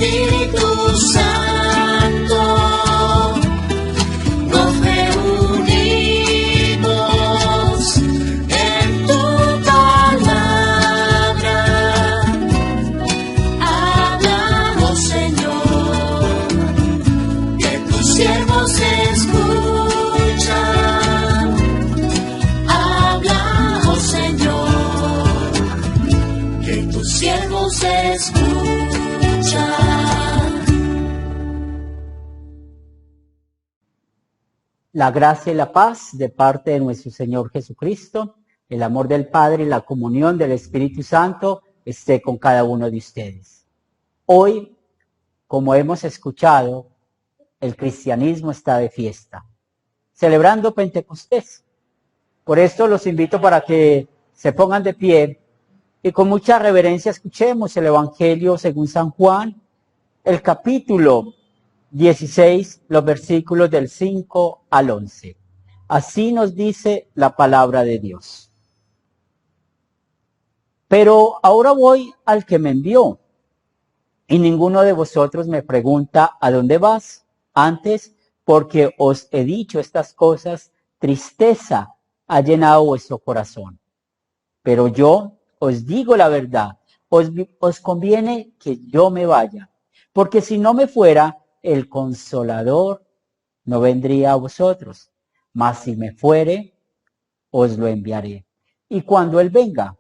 Espíritu Santo, nos reunimos en tu palabra. Háblanos, Señor, que tus siervos escuchan. Háblanos, Señor, que tus siervos escuchan. La gracia y la paz de parte de nuestro Señor Jesucristo, el amor del Padre y la comunión del Espíritu Santo esté con cada uno de ustedes. Hoy, como hemos escuchado, el cristianismo está de fiesta, celebrando Pentecostés. Por esto los invito para que se pongan de pie y con mucha reverencia escuchemos el Evangelio según San Juan, el capítulo 16, los versículos del 5 al 11. Así nos dice la palabra de Dios. Pero ahora voy al que me envió, y ninguno de vosotros me pregunta ¿a dónde vas? Antes, porque os he dicho estas cosas, tristeza ha llenado vuestro corazón. Pero yo os digo la verdad, os conviene que yo me vaya, porque si no me fuera, el Consolador no vendría a vosotros, mas si me fuere, os lo enviaré. Y cuando Él venga,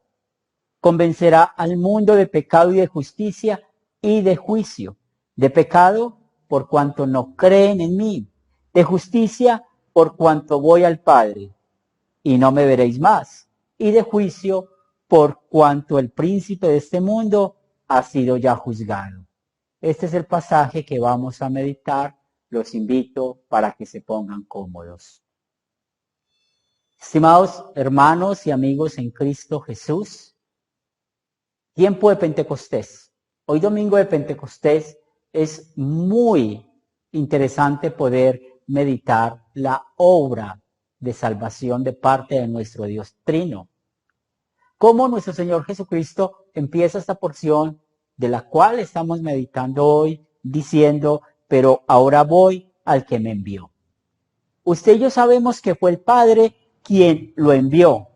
convencerá al mundo de pecado y de justicia y de juicio. De pecado, por cuanto no creen en mí. De justicia, por cuanto voy al Padre, y no me veréis más. Y de juicio, por cuanto el príncipe de este mundo ha sido ya juzgado. Este es el pasaje que vamos a meditar. Los invito para que se pongan cómodos. Estimados hermanos y amigos en Cristo Jesús, tiempo de Pentecostés. Hoy domingo de Pentecostés es muy interesante poder meditar la obra de salvación de parte de nuestro Dios Trino. Cómo nuestro Señor Jesucristo empieza esta porción de la cual estamos meditando hoy, diciendo, pero ahora voy al que me envió. Usted y yo sabemos que fue el Padre quien lo envió.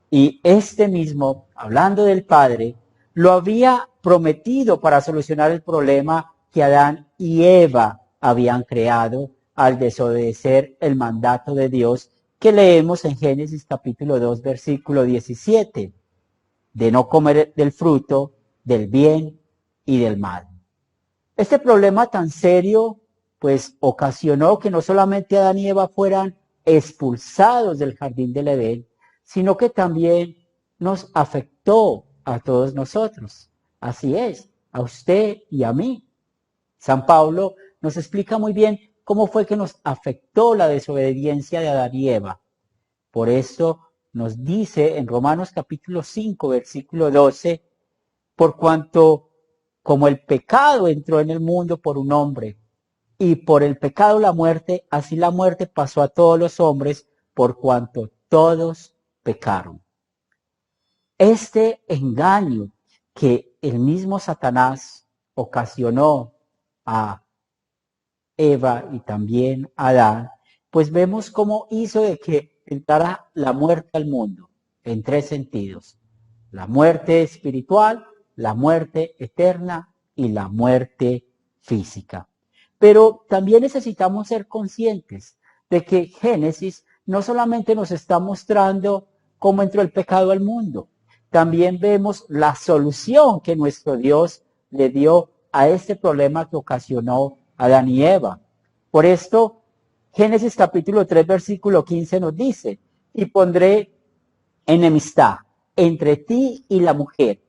Y este mismo, hablando del Padre, lo había prometido para solucionar el problema que Adán y Eva habían creado al desobedecer el mandato de Dios que leemos en Génesis capítulo 2, versículo 17, de no comer del fruto del bien y del mal. Este problema tan serio, pues ocasionó que no solamente Adán y Eva fueran expulsados del jardín del Edén, sino que también nos afectó a todos nosotros. Así es, a usted y a mí. San Pablo nos explica muy bien cómo fue que nos afectó la desobediencia de Adán y Eva. Por eso nos dice en Romanos capítulo 5, versículo 12, por cuanto como el pecado entró en el mundo por un hombre, y por el pecado la muerte, así la muerte pasó a todos los hombres, por cuanto todos pecaron. Este engaño que el mismo Satanás ocasionó a Eva y también a Adán, pues vemos cómo hizo de que entrara la muerte al mundo, en tres sentidos: la muerte espiritual, la muerte eterna y la muerte física. Pero también necesitamos ser conscientes de que Génesis no solamente nos está mostrando cómo entró el pecado al mundo, también vemos la solución que nuestro Dios le dio a este problema que ocasionó Adán y Eva. Por esto, Génesis capítulo 3, versículo 15 nos dice, y pondré enemistad entre ti y la mujer,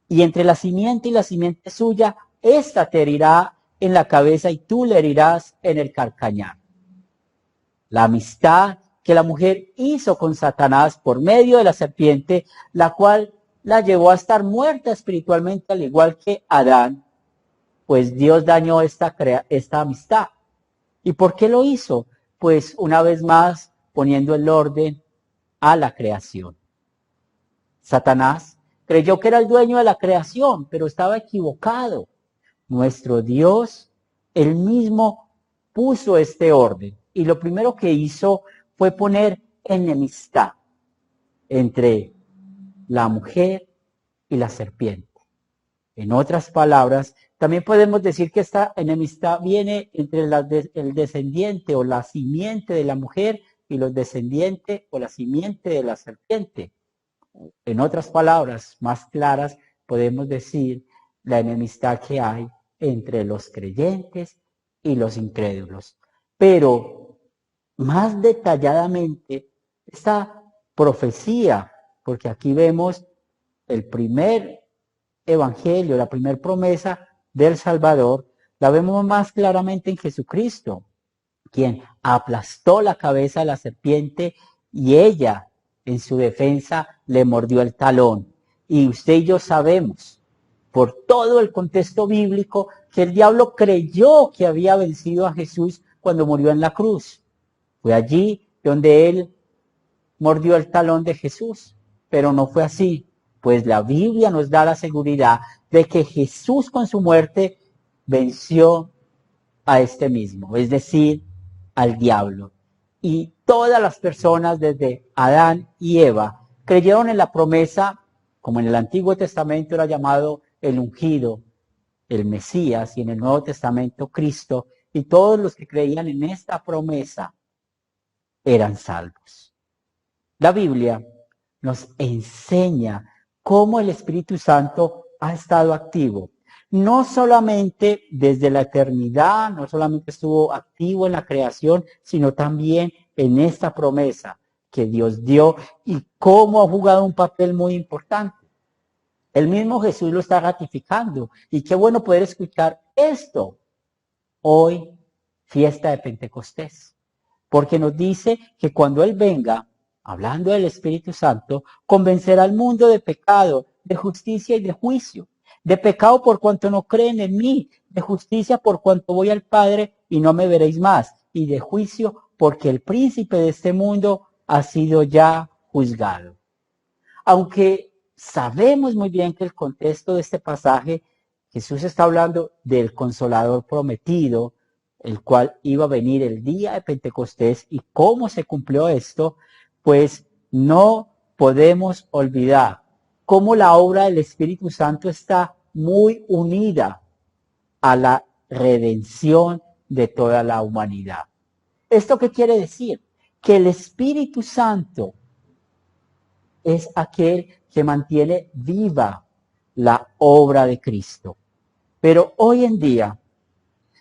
y entre la simiente y la simiente suya, ésta te herirá en la cabeza y tú le herirás en el calcañar. La amistad que la mujer hizo con Satanás por medio de la serpiente, la cual la llevó a estar muerta espiritualmente al igual que Adán, pues Dios dañó esta amistad. ¿Y por qué lo hizo? Pues una vez más poniendo el orden a la creación. Satanás creyó que era el dueño de la creación, pero estaba equivocado. nuestro Dios, Él mismo puso este orden. Y lo primero que hizo fue poner enemistad entre la mujer y la serpiente. En otras palabras, también podemos decir que esta enemistad viene entre el descendiente o la simiente de la mujer y los descendientes o la simiente de la serpiente. En otras palabras más claras, podemos decir la enemistad que hay entre los creyentes y los incrédulos. Pero más detalladamente, esta profecía, porque aquí vemos el primer evangelio, la primera promesa del Salvador, la vemos más claramente en Jesucristo, quien aplastó la cabeza de la serpiente y ella, en su defensa, le mordió el talón. Y usted y yo sabemos, por todo el contexto bíblico, que el diablo creyó que había vencido a Jesús cuando murió en la cruz. Fue allí donde él mordió el talón de Jesús, pero no fue así, pues la Biblia nos da la seguridad de que Jesús con su muerte venció a este mismo, es decir, al diablo. Y todas las personas desde Adán y Eva creyeron en la promesa, como en el Antiguo Testamento era llamado el ungido, el Mesías, y en el Nuevo Testamento Cristo, y todos los que creían en esta promesa eran salvos. La Biblia nos enseña cómo el Espíritu Santo ha estado activo. No solamente desde la eternidad, no solamente estuvo activo en la creación, sino también en esta promesa que Dios dio y cómo ha jugado un papel muy importante. El mismo Jesús lo está ratificando. Y qué bueno poder escuchar esto hoy, fiesta de Pentecostés. Porque nos dice que cuando Él venga, hablando del Espíritu Santo, convencerá al mundo de pecado, de justicia y de juicio. De pecado por cuanto no creen en mí, de justicia por cuanto voy al Padre y no me veréis más, y de juicio porque el príncipe de este mundo ha sido ya juzgado. Aunque sabemos muy bien que el contexto de este pasaje, Jesús está hablando del Consolador prometido, el cual iba a venir el día de Pentecostés, y cómo se cumplió esto, pues no podemos olvidar cómo la obra del Espíritu Santo está muy unida a la redención de toda la humanidad. ¿Esto qué quiere decir? Que el Espíritu Santo es aquel que mantiene viva la obra de Cristo. Pero hoy en día,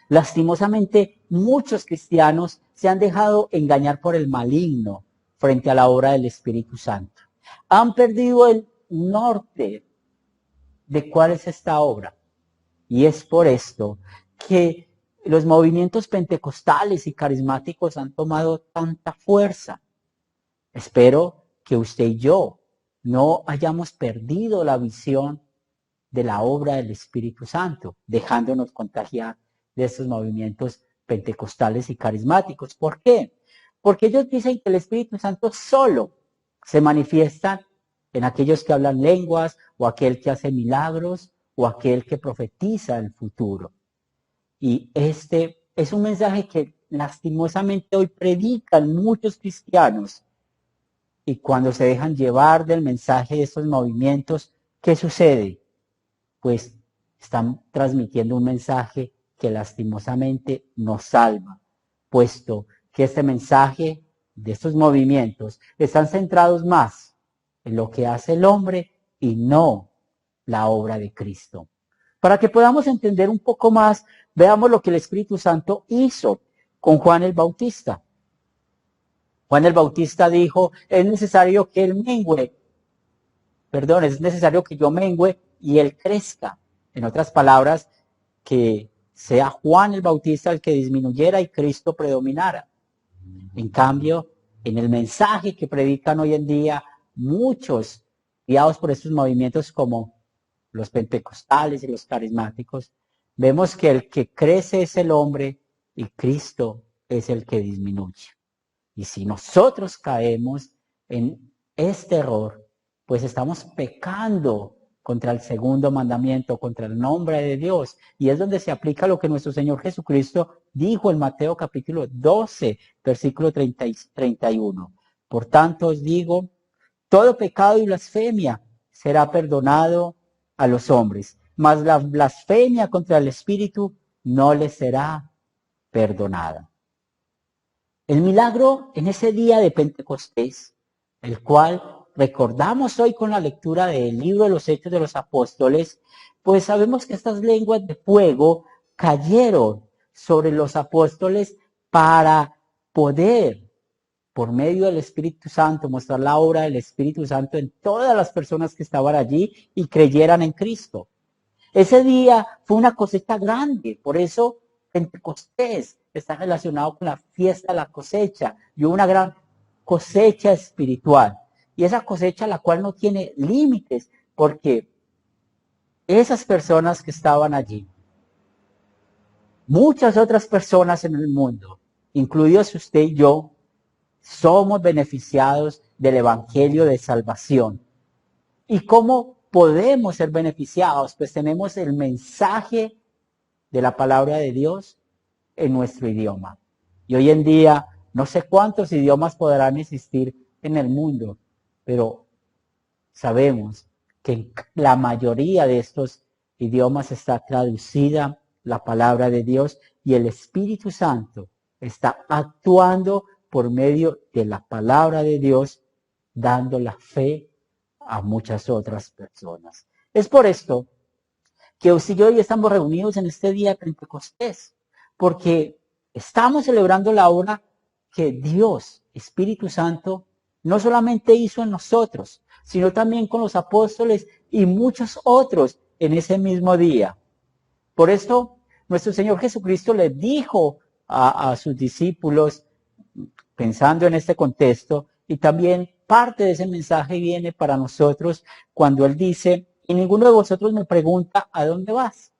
lastimosamente, muchos cristianos se han dejado engañar por el maligno frente a la obra del Espíritu Santo. Han perdido el norte de cuál es esta obra. Y es por esto que los movimientos pentecostales y carismáticos han tomado tanta fuerza. Espero que usted y yo no hayamos perdido la visión de la obra del Espíritu Santo, dejándonos contagiar de estos movimientos pentecostales y carismáticos. ¿Por qué? Porque ellos dicen que el Espíritu Santo solo se manifiesta en aquellos que hablan lenguas, o aquel que hace milagros, o aquel que profetiza el futuro. Y este es un mensaje que lastimosamente hoy predican muchos cristianos. Y cuando se dejan llevar del mensaje de estos movimientos, ¿qué sucede? Pues están transmitiendo un mensaje que lastimosamente nos salva, puesto que este mensaje de estos movimientos están centrados más en lo que hace el hombre y no la obra de Cristo. Para que podamos entender un poco más, veamos lo que el Espíritu Santo hizo con Juan el Bautista. Juan el Bautista dijo, es necesario que él mengüe, es necesario que yo mengüe y él crezca. En otras palabras, que sea Juan el Bautista el que disminuyera y Cristo predominara. En cambio, en el mensaje que predican hoy en día muchos guiados por estos movimientos como los pentecostales y los carismáticos, vemos que el que crece es el hombre y Cristo es el que disminuye. Y si nosotros caemos en este error, pues estamos pecando contra el segundo mandamiento, contra el nombre de Dios. Y es donde se aplica lo que nuestro Señor Jesucristo dijo en Mateo capítulo 12, versículo 30 y 31. Por tanto os digo, todo pecado y blasfemia será perdonado a los hombres, mas la blasfemia contra el Espíritu no les será perdonada. El milagro en ese día de Pentecostés, el cual recordamos hoy con la lectura del libro de los Hechos de los Apóstoles, pues sabemos que estas lenguas de fuego cayeron sobre los apóstoles para poder, por medio del Espíritu Santo, mostrar la obra del Espíritu Santo en todas las personas que estaban allí y creyeran en Cristo. Ese día fue una cosecha grande, por eso Pentecostés está relacionado con la fiesta de la cosecha y una gran cosecha espiritual. Y esa cosecha la cual no tiene límites, porque esas personas que estaban allí, muchas otras personas en el mundo, incluidos usted y yo, somos beneficiados del Evangelio de salvación. ¿Y cómo podemos ser beneficiados? Pues tenemos el mensaje de la palabra de Dios en nuestro idioma. Y hoy en día, no sé cuántos idiomas podrán existir en el mundo, pero sabemos que en la mayoría de estos idiomas está traducida la palabra de Dios y el Espíritu Santo está actuando por medio de la palabra de Dios, dando la fe a muchas otras personas. Es por esto que usted y yo hoy estamos reunidos en este día de Pentecostés, porque estamos celebrando la obra que Dios, Espíritu Santo, no solamente hizo en nosotros, sino también con los apóstoles y muchos otros en ese mismo día. Por esto, nuestro Señor Jesucristo le dijo a sus discípulos, pensando en este contexto, y también parte de ese mensaje viene para nosotros cuando Él dice, y ninguno de vosotros me pregunta, ¿a dónde vas?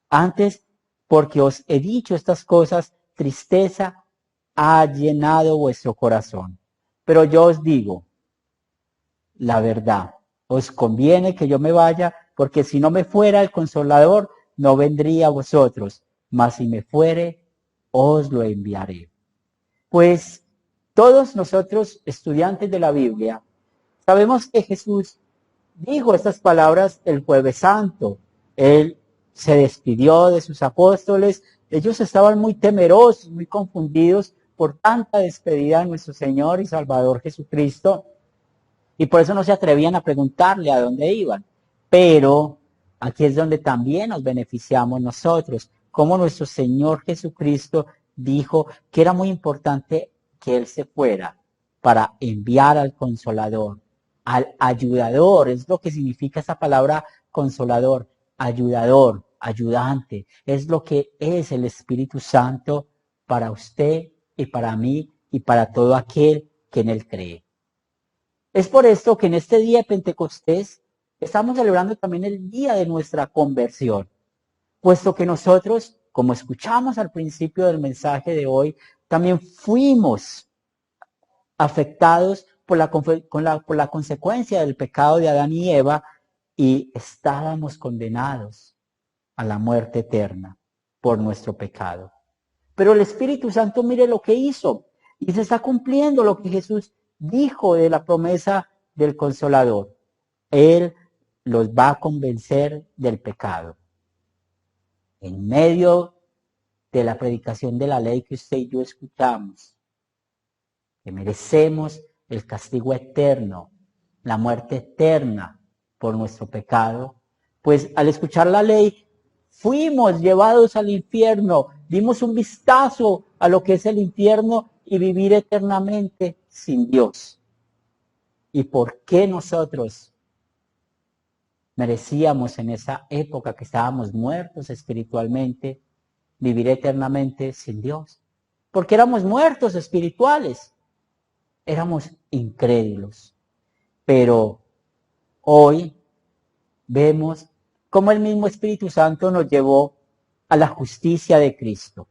Antes, porque os he dicho estas cosas, tristeza ha llenado vuestro corazón. Pero yo os digo la verdad, os conviene que yo me vaya, porque si no me fuera el Consolador, no vendría a vosotros, mas si me fuere, os lo enviaré. Pues todos nosotros, estudiantes de la Biblia, sabemos que Jesús dijo estas palabras el Jueves Santo. Él se despidió de sus apóstoles. Ellos estaban muy temerosos, muy confundidos por tanta despedida de nuestro Señor y Salvador Jesucristo. Y por eso no se atrevían a preguntarle a dónde iban. Pero aquí es donde también nos beneficiamos nosotros. Como nuestro Señor Jesucristo dijo que era muy importante que Él se fuera para enviar al Consolador, al ayudador, es lo que significa esa palabra consolador, ayudador, ayudante, es lo que es el Espíritu Santo para usted y para mí y para todo aquel que en Él cree. Es por esto que en este día de Pentecostés estamos celebrando también el día de nuestra conversión, puesto que nosotros, como escuchamos al principio del mensaje de hoy, también fuimos afectados por la consecuencia del pecado de Adán y Eva y estábamos condenados a la muerte eterna por nuestro pecado. Pero el Espíritu Santo, mire lo que hizo y se está cumpliendo lo que Jesús dijo de la promesa del Consolador. Él los va a convencer del pecado. En medio de la predicación de la ley que usted y yo escuchamos, que merecemos el castigo eterno, la muerte eterna por nuestro pecado, pues al escuchar la ley fuimos llevados al infierno, dimos un vistazo a lo que es el infierno y vivir eternamente sin Dios. ¿Y por qué nosotros merecíamos en esa época que estábamos muertos espiritualmente vivir eternamente sin Dios? Porque éramos muertos espirituales. Éramos incrédulos, pero hoy vemos cómo el mismo Espíritu Santo nos llevó a la justicia de Cristo.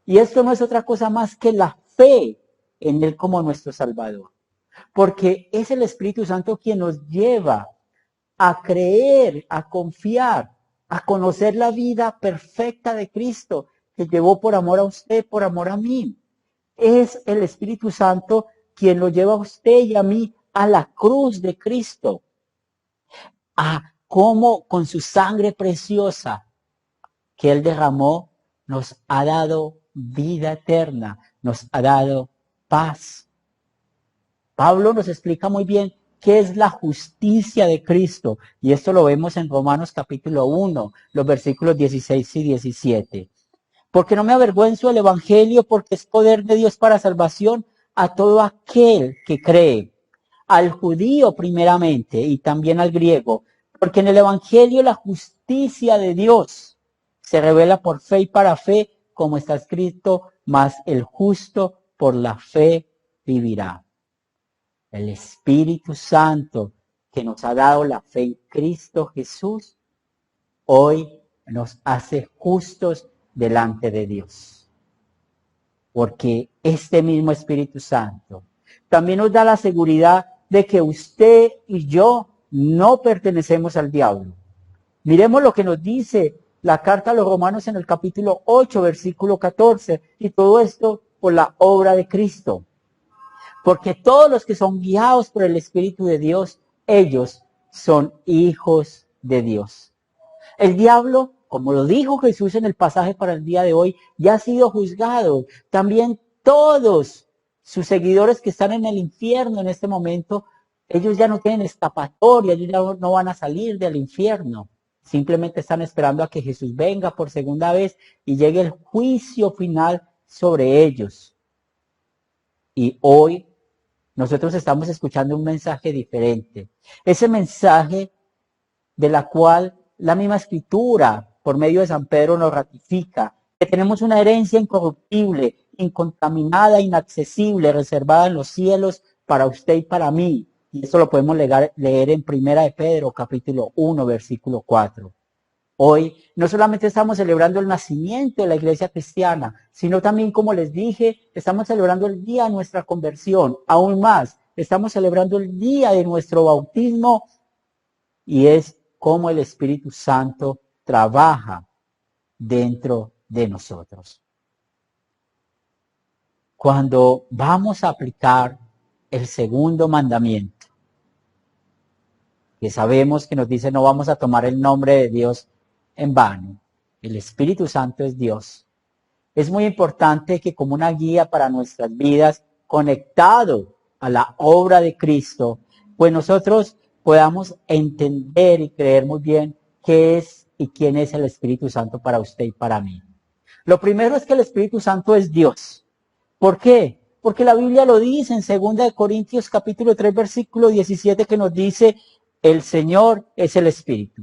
Y esto no es otra cosa más que la fe en Él como nuestro Salvador, porque es el Espíritu Santo quien nos lleva a creer, a confiar, a conocer la vida perfecta de Cristo, que llevó por amor a usted, por amor a mí. Es el Espíritu Santo quien lo lleva a usted y a mí a la cruz de Cristo, a cómo con su sangre preciosa que Él derramó, nos ha dado vida eterna, nos ha dado paz. Pablo nos explica muy bien qué es la justicia de Cristo, y esto lo vemos en Romanos capítulo 1, los versículos 16 y 17. Porque no me avergüenzo del Evangelio, porque es poder de Dios para salvación a todo aquel que cree, al judío primeramente y también al griego, porque en el Evangelio la justicia de Dios se revela por fe y para fe, como está escrito, mas el justo por la fe vivirá. El Espíritu Santo que nos ha dado la fe en Cristo Jesús, hoy nos hace justos delante de Dios. Porque este mismo Espíritu Santo también nos da la seguridad de que usted y yo no pertenecemos al diablo. Miremos lo que nos dice la carta a los Romanos en el capítulo 8, versículo 14, y todo esto por la obra de Cristo. Porque todos los que son guiados por el Espíritu de Dios, ellos son hijos de Dios. El diablo, como lo dijo Jesús en el pasaje para el día de hoy, ya ha sido juzgado. También todos sus seguidores que están en el infierno en este momento, ellos ya no tienen escapatoria, ellos ya no van a salir del infierno. Simplemente están esperando a que Jesús venga por segunda vez y llegue el juicio final sobre ellos. Y hoy nosotros estamos escuchando un mensaje diferente. Ese mensaje de la cual la misma Escritura, por medio de San Pedro, nos ratifica que tenemos una herencia incorruptible, incontaminada, inaccesible, reservada en los cielos para usted y para mí. Y esto lo podemos leer en Primera de Pedro, capítulo 1, versículo 4. Hoy no solamente estamos celebrando el nacimiento de la iglesia cristiana, sino también, como les dije, estamos celebrando el día de nuestra conversión. Aún más, estamos celebrando el día de nuestro bautismo, y es como el Espíritu Santo trabaja dentro de nosotros. Cuando vamos a aplicar el segundo mandamiento, que sabemos que nos dice no vamos a tomar el nombre de Dios en vano, el Espíritu Santo es Dios. Es muy importante que como una guía para nuestras vidas, conectado a la obra de Cristo, pues nosotros podamos entender y creer muy bien qué es y quién es el Espíritu Santo para usted y para mí. Lo primero es que el Espíritu Santo es Dios. ¿Por qué? Porque la Biblia lo dice en 2 Corintios capítulo 3 versículo 17 que nos dice el Señor es el Espíritu.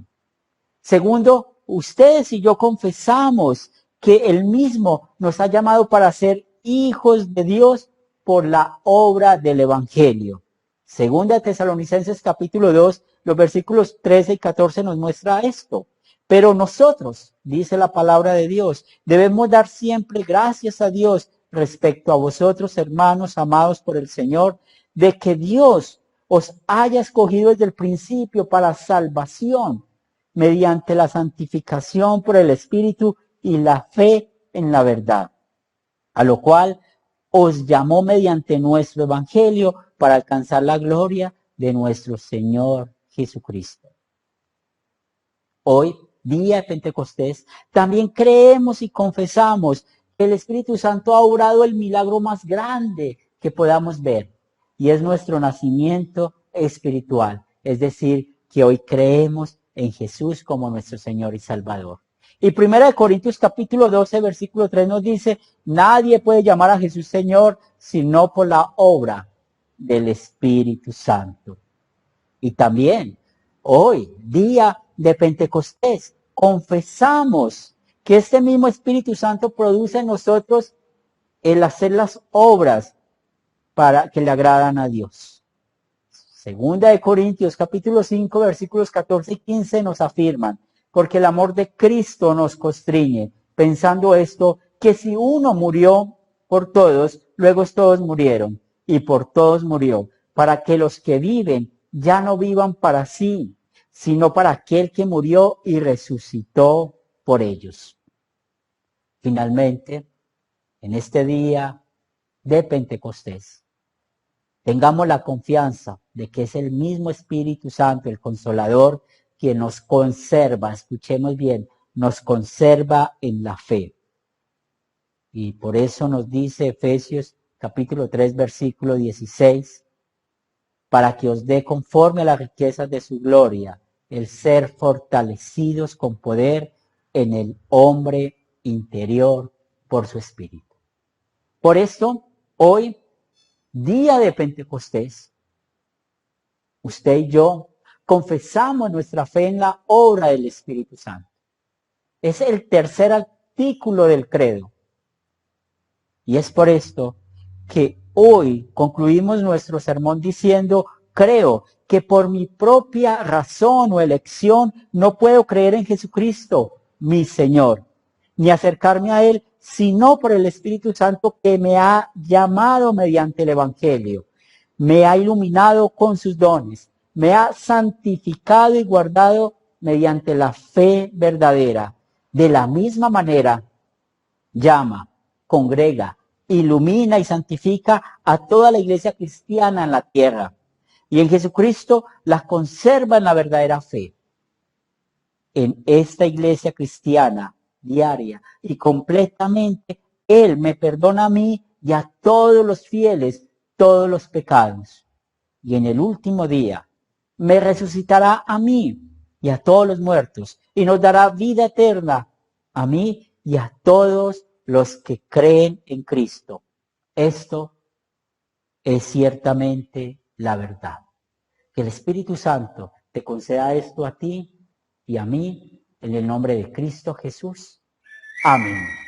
Segundo, ustedes y yo confesamos que Él mismo nos ha llamado para ser hijos de Dios por la obra del Evangelio. 2 Tesalonicenses capítulo 2, los versículos 13 y 14 nos muestra esto. Pero nosotros, dice la palabra de Dios, debemos dar siempre gracias a Dios respecto a vosotros, hermanos amados por el Señor, de que Dios os haya escogido desde el principio para salvación, mediante la santificación por el Espíritu y la fe en la verdad, a lo cual os llamó mediante nuestro Evangelio para alcanzar la gloria de nuestro Señor Jesucristo. Hoy, día de Pentecostés, también creemos y confesamos que el Espíritu Santo ha obrado el milagro más grande que podamos ver, y es nuestro nacimiento espiritual, es decir, que hoy creemos en Jesús como nuestro Señor y Salvador. Y 1 Corintios capítulo 12, versículo 3 nos dice, nadie puede llamar a Jesús Señor sino por la obra del Espíritu Santo. Y también hoy, día de Pentecostés, confesamos que este mismo Espíritu Santo produce en nosotros el hacer las obras para que le agradan a Dios. 2 Corintios capítulo 5 versículos 14 y 15 nos afirman, porque el amor de Cristo nos constriñe, pensando esto, que si uno murió por todos, luego todos murieron, y por todos murió, para que los que viven ya no vivan para sí, sino para aquel que murió y resucitó por ellos. Finalmente, en este día de Pentecostés, tengamos la confianza de que es el mismo Espíritu Santo, el Consolador, quien nos conserva, escuchemos bien, nos conserva en la fe. Y por eso nos dice Efesios capítulo 3, versículo 16, para que os dé conforme a las riquezas de su gloria, el ser fortalecidos con poder en el hombre interior por su Espíritu. Por esto, hoy, día de Pentecostés, usted y yo confesamos nuestra fe en la obra del Espíritu Santo. Es el tercer artículo del credo. Y es por esto que hoy concluimos nuestro sermón diciendo, creo que por mi propia razón o elección no puedo creer en Jesucristo, mi Señor, ni acercarme a Él, sino por el Espíritu Santo que me ha llamado mediante el Evangelio, me ha iluminado con sus dones, me ha santificado y guardado mediante la fe verdadera. De la misma manera, llama, congrega, ilumina y santifica a toda la iglesia cristiana en la tierra. Y en Jesucristo la conserva en la verdadera fe. En esta iglesia cristiana diaria y completamente, Él me perdona a mí y a todos los fieles todos los pecados. Y en el último día me resucitará a mí y a todos los muertos y nos dará vida eterna a mí y a todos los que creen en Cristo. Esto es ciertamente la verdad. Que el Espíritu Santo te conceda esto a ti y a mí en el nombre de Cristo Jesús. Amén.